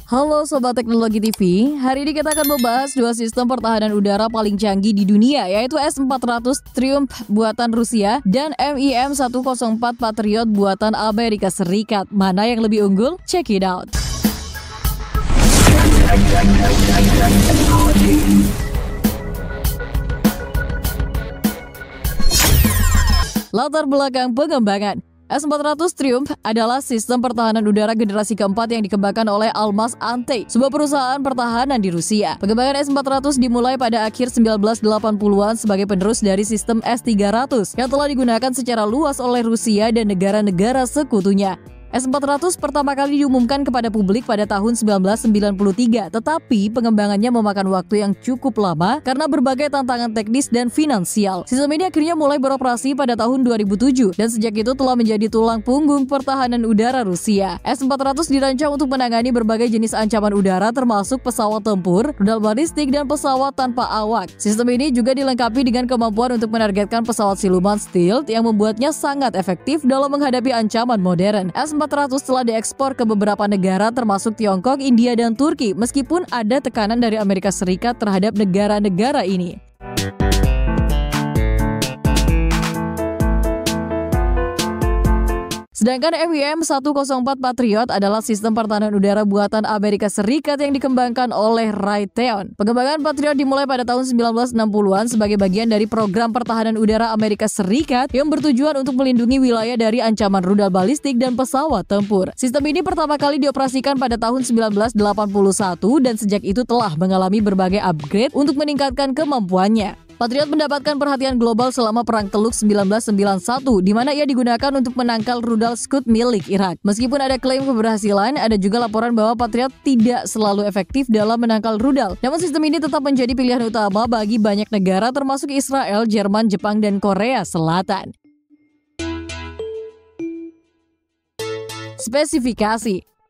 Halo Sobat Teknologi TV, hari ini kita akan membahas dua sistem pertahanan udara paling canggih di dunia, yaitu S-400 Triumph buatan Rusia dan MIM-104 Patriot buatan Amerika Serikat. Mana yang lebih unggul? Check it out. Latar belakang pengembangan. S-400 Triumph adalah sistem pertahanan udara generasi keempat yang dikembangkan oleh Almaz Antey, sebuah perusahaan pertahanan di Rusia. Pengembangan S-400 dimulai pada akhir 1980-an sebagai penerus dari sistem S-300 yang telah digunakan secara luas oleh Rusia dan negara-negara sekutunya. S-400 pertama kali diumumkan kepada publik pada tahun 1993, tetapi pengembangannya memakan waktu yang cukup lama karena berbagai tantangan teknis dan finansial. Sistem ini akhirnya mulai beroperasi pada tahun 2007 dan sejak itu telah menjadi tulang punggung pertahanan udara Rusia. S-400 dirancang untuk menangani berbagai jenis ancaman udara termasuk pesawat tempur, rudal balistik, dan pesawat tanpa awak. Sistem ini juga dilengkapi dengan kemampuan untuk menargetkan pesawat siluman stealth yang membuatnya sangat efektif dalam menghadapi ancaman modern. S-400 telah diekspor ke beberapa negara termasuk Tiongkok, India, dan Turki meskipun ada tekanan dari Amerika Serikat terhadap negara-negara ini. Sedangkan MIM-104 Patriot adalah sistem pertahanan udara buatan Amerika Serikat yang dikembangkan oleh Raytheon. Pengembangan Patriot dimulai pada tahun 1960-an sebagai bagian dari program pertahanan udara Amerika Serikat yang bertujuan untuk melindungi wilayah dari ancaman rudal balistik dan pesawat tempur. Sistem ini pertama kali dioperasikan pada tahun 1981 dan sejak itu telah mengalami berbagai upgrade untuk meningkatkan kemampuannya. Patriot mendapatkan perhatian global selama Perang Teluk 1991, di mana ia digunakan untuk menangkal rudal Scud milik Irak. Meskipun ada klaim keberhasilan, ada juga laporan bahwa Patriot tidak selalu efektif dalam menangkal rudal. Namun sistem ini tetap menjadi pilihan utama bagi banyak negara termasuk Israel, Jerman, Jepang, dan Korea Selatan.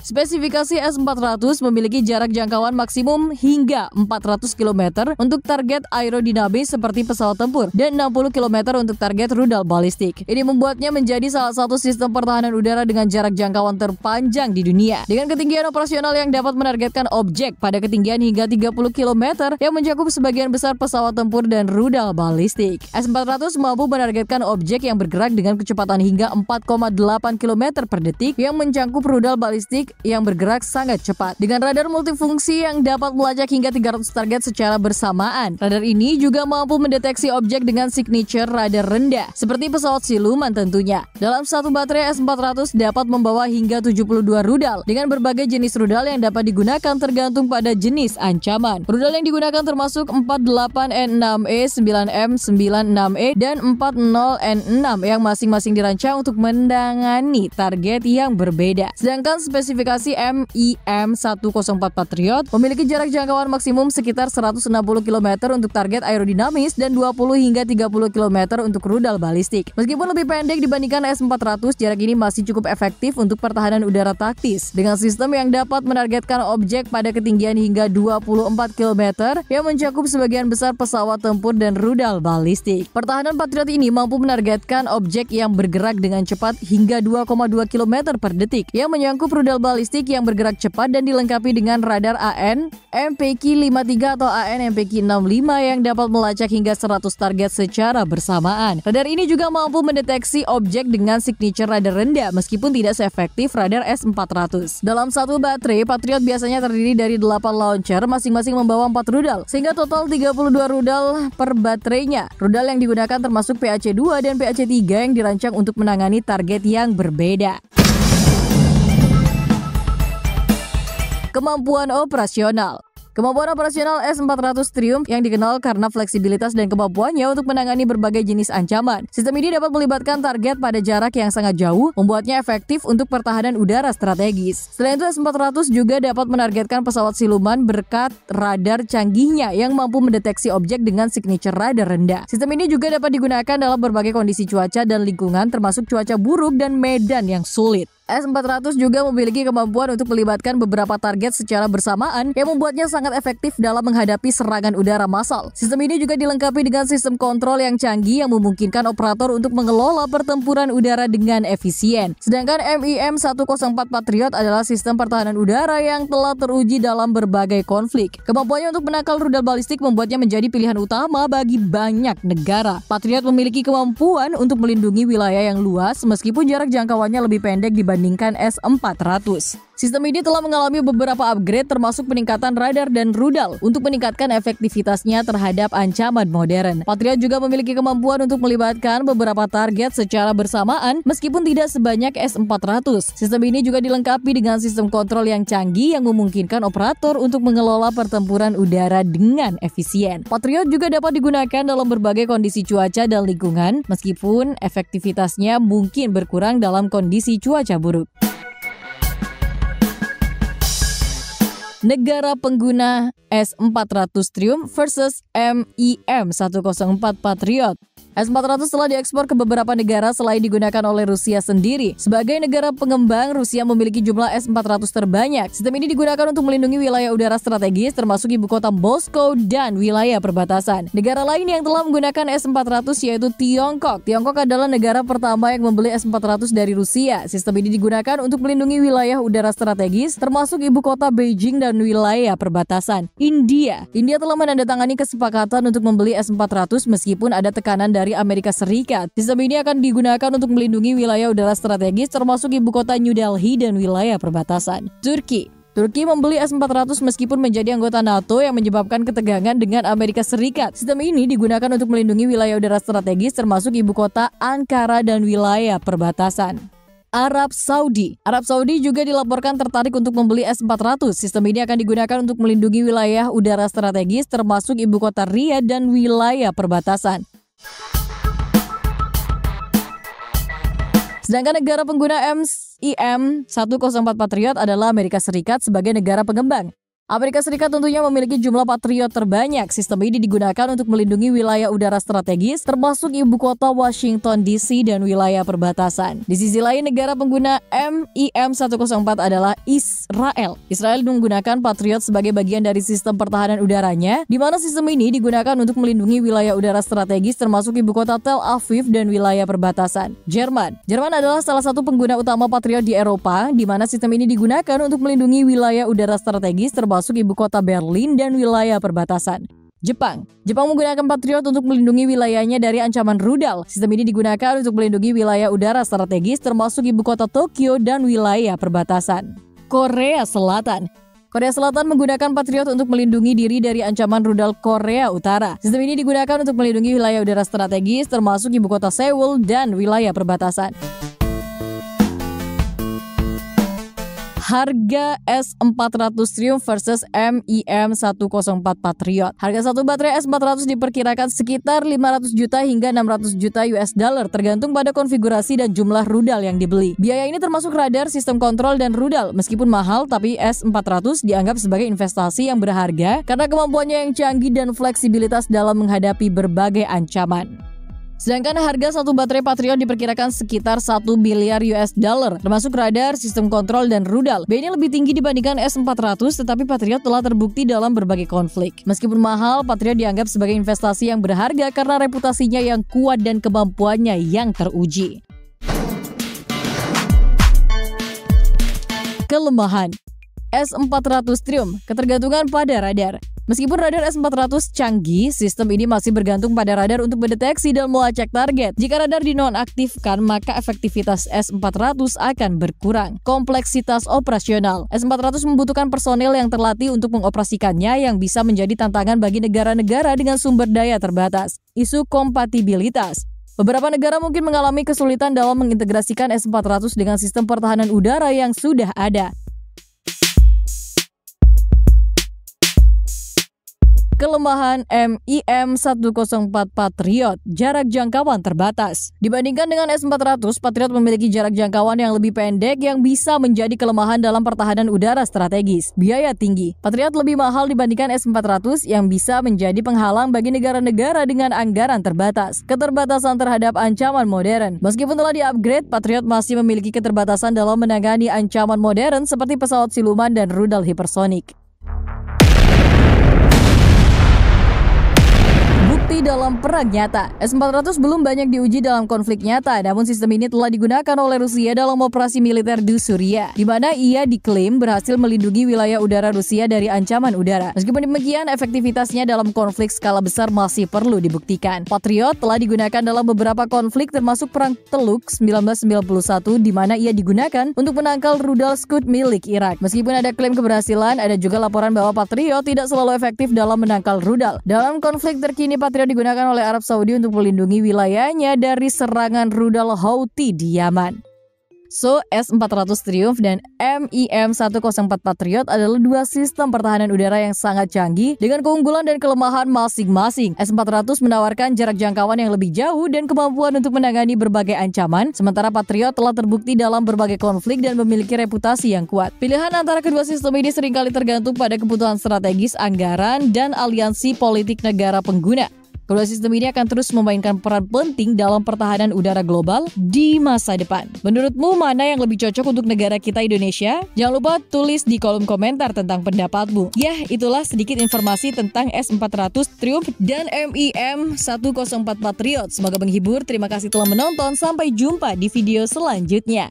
Spesifikasi S-400 memiliki jarak jangkauan maksimum hingga 400 km untuk target aerodinamis seperti pesawat tempur dan 60 km untuk target rudal balistik. Ini membuatnya menjadi salah satu sistem pertahanan udara dengan jarak jangkauan terpanjang di dunia. Dengan ketinggian operasional yang dapat menargetkan objek pada ketinggian hingga 30 km yang mencakup sebagian besar pesawat tempur dan rudal balistik. S-400 mampu menargetkan objek yang bergerak dengan kecepatan hingga 4,8 km per detik yang mencakup rudal balistik yang bergerak sangat cepat. Dengan radar multifungsi yang dapat melacak hingga 300 target secara bersamaan. Radar ini juga mampu mendeteksi objek dengan signature radar rendah, seperti pesawat siluman tentunya. Dalam satu baterai S-400 dapat membawa hingga 72 rudal, dengan berbagai jenis rudal yang dapat digunakan tergantung pada jenis ancaman. Rudal yang digunakan termasuk 48N6E, 9M96E, dan 40N6 yang masing-masing dirancang untuk menangani target yang berbeda. Sedangkan spesifikasi MIM-104 Patriot memiliki jarak jangkauan maksimum sekitar 160 km untuk target aerodinamis dan 20 hingga 30 km untuk rudal balistik. Meskipun lebih pendek dibandingkan S-400, jarak ini masih cukup efektif untuk pertahanan udara taktis. Dengan sistem yang dapat menargetkan objek pada ketinggian hingga 24 km yang mencakup sebagian besar pesawat tempur dan rudal balistik. Pertahanan Patriot ini mampu menargetkan objek yang bergerak dengan cepat hingga 2,2 km per detik yang menyangkut rudal balistik yang bergerak cepat dan dilengkapi dengan radar AN MPK-53 atau AN MPK-65 yang dapat melacak hingga 100 target secara bersamaan. Radar ini juga mampu mendeteksi objek dengan signature radar rendah meskipun tidak seefektif radar S-400. Dalam satu baterai, Patriot biasanya terdiri dari 8 launcher masing-masing membawa 4 rudal, sehingga total 32 rudal per baterainya. Rudal yang digunakan termasuk PAC-2 dan PAC-3 yang dirancang untuk menangani target yang berbeda. Kemampuan operasional. Kemampuan operasional S-400 Triumph yang dikenal karena fleksibilitas dan kemampuannya untuk menangani berbagai jenis ancaman. Sistem ini dapat melibatkan target pada jarak yang sangat jauh, membuatnya efektif untuk pertahanan udara strategis. Selain itu, S-400 juga dapat menargetkan pesawat siluman berkat radar canggihnya yang mampu mendeteksi objek dengan signature radar rendah. Sistem ini juga dapat digunakan dalam berbagai kondisi cuaca dan lingkungan termasuk cuaca buruk dan medan yang sulit. S-400 juga memiliki kemampuan untuk melibatkan beberapa target secara bersamaan yang membuatnya sangat efektif dalam menghadapi serangan udara massal. Sistem ini juga dilengkapi dengan sistem kontrol yang canggih yang memungkinkan operator untuk mengelola pertempuran udara dengan efisien. Sedangkan MIM-104 Patriot adalah sistem pertahanan udara yang telah teruji dalam berbagai konflik. Kemampuannya untuk menangkal rudal balistik membuatnya menjadi pilihan utama bagi banyak negara. Patriot memiliki kemampuan untuk melindungi wilayah yang luas meskipun jarak jangkauannya lebih pendek dibandingkan S-400. Sistem ini telah mengalami beberapa upgrade termasuk peningkatan radar dan rudal untuk meningkatkan efektivitasnya terhadap ancaman modern. Patriot juga memiliki kemampuan untuk melibatkan beberapa target secara bersamaan meskipun tidak sebanyak S-400. Sistem ini juga dilengkapi dengan sistem kontrol yang canggih yang memungkinkan operator untuk mengelola pertempuran udara dengan efisien. Patriot juga dapat digunakan dalam berbagai kondisi cuaca dan lingkungan meskipun efektivitasnya mungkin berkurang dalam kondisi cuaca buruk. Negara pengguna S-400 Triumph versus MIM-104 Patriot. S-400 telah diekspor ke beberapa negara selain digunakan oleh Rusia sendiri. Sebagai negara pengembang, Rusia memiliki jumlah S-400 terbanyak. Sistem ini digunakan untuk melindungi wilayah udara strategis termasuk ibu kota Moskow dan wilayah perbatasan. Negara lain yang telah menggunakan S-400 yaitu Tiongkok. Tiongkok adalah negara pertama yang membeli S-400 dari Rusia. Sistem ini digunakan untuk melindungi wilayah udara strategis termasuk ibu kota Beijing dan wilayah perbatasan. India telah menandatangani kesepakatan untuk membeli S-400 meskipun ada tekanan dari Amerika Serikat. Sistem ini akan digunakan untuk melindungi wilayah udara strategis termasuk ibu kota New Delhi dan wilayah perbatasan. Turki membeli S-400 meskipun menjadi anggota NATO yang menyebabkan ketegangan dengan Amerika Serikat. Sistem ini digunakan untuk melindungi wilayah udara strategis termasuk ibu kota Ankara dan wilayah perbatasan. Arab Saudi juga dilaporkan tertarik untuk membeli S-400. Sistem ini akan digunakan untuk melindungi wilayah udara strategis termasuk ibu kota Riyadh dan wilayah perbatasan. Sedangkan negara pengguna MIM-104 Patriot adalah Amerika Serikat sebagai negara pengembang. Amerika Serikat tentunya memiliki jumlah Patriot terbanyak. Sistem ini digunakan untuk melindungi wilayah udara strategis termasuk ibu kota Washington DC dan wilayah perbatasan. Di sisi lain, negara pengguna MIM-104 adalah Israel. Israel menggunakan Patriot sebagai bagian dari sistem pertahanan udaranya, di mana sistem ini digunakan untuk melindungi wilayah udara strategis termasuk ibu kota Tel Aviv dan wilayah perbatasan. Jerman adalah salah satu pengguna utama Patriot di Eropa, di mana sistem ini digunakan untuk melindungi wilayah udara strategis termasuk ibu kota Berlin dan wilayah perbatasan. Jepang menggunakan Patriot untuk melindungi wilayahnya dari ancaman rudal. Sistem ini digunakan untuk melindungi wilayah udara strategis termasuk ibu kota Tokyo dan wilayah perbatasan. Korea Selatan menggunakan Patriot untuk melindungi diri dari ancaman rudal Korea Utara. Sistem ini digunakan untuk melindungi wilayah udara strategis termasuk ibu kota Seoul dan wilayah perbatasan. Harga S-400 Triumph versus MIM-104 Patriot. Harga satu baterai S-400 diperkirakan sekitar 500 juta hingga 600 juta US dollar tergantung pada konfigurasi dan jumlah rudal yang dibeli. Biaya ini termasuk radar, sistem kontrol, dan rudal. Meskipun mahal, tapi S-400 dianggap sebagai investasi yang berharga karena kemampuannya yang canggih dan fleksibilitas dalam menghadapi berbagai ancaman. Sedangkan harga satu baterai Patriot diperkirakan sekitar 1 miliar US dollar, termasuk radar, sistem kontrol, dan rudal. Biayanya lebih tinggi dibandingkan S-400, tetapi Patriot telah terbukti dalam berbagai konflik. Meskipun mahal, Patriot dianggap sebagai investasi yang berharga karena reputasinya yang kuat dan kemampuannya yang teruji. Kelemahan S-400 Triumph, ketergantungan pada radar. Meskipun radar S-400 canggih, sistem ini masih bergantung pada radar untuk mendeteksi dan melacak target. Jika radar dinonaktifkan, maka efektivitas S-400 akan berkurang. Kompleksitas operasional. S-400 membutuhkan personel yang terlatih untuk mengoperasikannya yang bisa menjadi tantangan bagi negara-negara dengan sumber daya terbatas. Isu kompatibilitas. Beberapa negara mungkin mengalami kesulitan dalam mengintegrasikan S-400 dengan sistem pertahanan udara yang sudah ada. Kelemahan MIM-104 Patriot, jarak jangkauan terbatas. Dibandingkan dengan S-400, Patriot memiliki jarak jangkauan yang lebih pendek yang bisa menjadi kelemahan dalam pertahanan udara strategis. Biaya tinggi. Patriot lebih mahal dibandingkan S-400 yang bisa menjadi penghalang bagi negara-negara dengan anggaran terbatas. Keterbatasan terhadap ancaman modern. Meskipun telah di-upgrade, Patriot masih memiliki keterbatasan dalam menangani ancaman modern seperti pesawat siluman dan rudal hipersonik. Bukti dalam perang nyata. S-400 belum banyak diuji dalam konflik nyata, namun sistem ini telah digunakan oleh Rusia dalam operasi militer di Suriah, di mana ia diklaim berhasil melindungi wilayah udara Rusia dari ancaman udara. Meskipun demikian, efektivitasnya dalam konflik skala besar masih perlu dibuktikan. Patriot telah digunakan dalam beberapa konflik termasuk Perang Teluk 1991, di mana ia digunakan untuk menangkal rudal Scud milik Irak. Meskipun ada klaim keberhasilan, ada juga laporan bahwa Patriot tidak selalu efektif dalam menangkal rudal. Dalam konflik terkini, Patriot digunakan oleh Arab Saudi untuk melindungi wilayahnya dari serangan rudal Houthi di Yaman. So, S-400 Triumph dan MIM-104 Patriot adalah dua sistem pertahanan udara yang sangat canggih dengan keunggulan dan kelemahan masing-masing. S-400 menawarkan jarak jangkauan yang lebih jauh dan kemampuan untuk menangani berbagai ancaman, sementara Patriot telah terbukti dalam berbagai konflik dan memiliki reputasi yang kuat. Pilihan antara kedua sistem ini seringkali tergantung pada kebutuhan strategis, anggaran, dan aliansi politik negara pengguna. Kedua sistem ini akan terus memainkan peran penting dalam pertahanan udara global di masa depan. Menurutmu mana yang lebih cocok untuk negara kita Indonesia? Jangan lupa tulis di kolom komentar tentang pendapatmu. Ya, itulah sedikit informasi tentang S-400 Triumph dan MIM-104 Patriot. Semoga menghibur. Terima kasih telah menonton. Sampai jumpa di video selanjutnya.